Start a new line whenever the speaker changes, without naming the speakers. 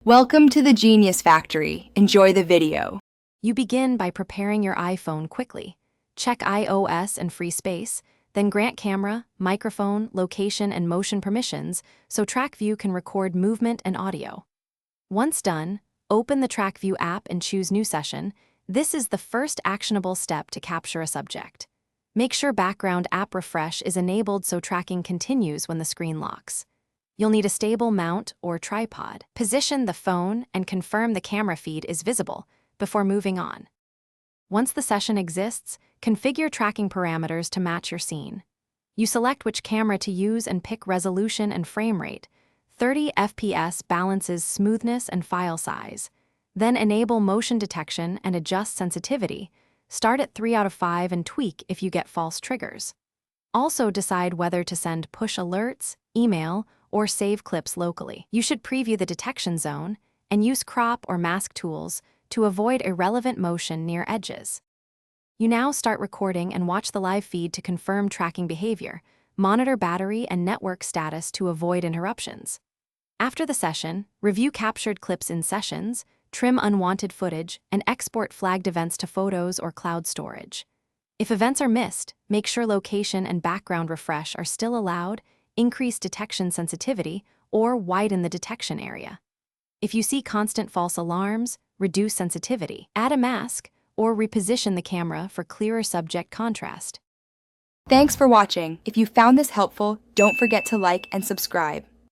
Welcome to the Genius Factory. Enjoy the video.
You begin by preparing your iPhone quickly. Check iOS and free space, then grant camera, microphone, location, and motion permissions so TrackView can record movement and audio. Once done, open the TrackView app and choose New Session. This is the first actionable step to capture a subject. Make sure background app refresh is enabled so tracking continues when the screen locks. You'll need a stable mount or tripod. Position the phone and confirm the camera feed is visible before moving on. Once the session exists, configure tracking parameters to match your scene. You select which camera to use and pick resolution and frame rate. 30 FPS balances smoothness and file size. Then enable motion detection and adjust sensitivity. Start at 3 out of 5 and tweak if you get false triggers. Also decide whether to send push alerts, email, or save clips locally. You should preview the detection zone and use crop or mask tools to avoid irrelevant motion near edges. You now start recording and watch the live feed to confirm tracking behavior. Monitor battery and network status to avoid interruptions. After the session, review captured clips in Sessions, trim unwanted footage, and export flagged events to photos or cloud storage. If events are missed, make sure location and background refresh are still allowed, increase detection sensitivity, or widen the detection area. If you see constant false alarms, reduce sensitivity, add a mask, or reposition the camera for clearer subject contrast.
Thanks for watching. If you found this helpful, don't forget to like and subscribe.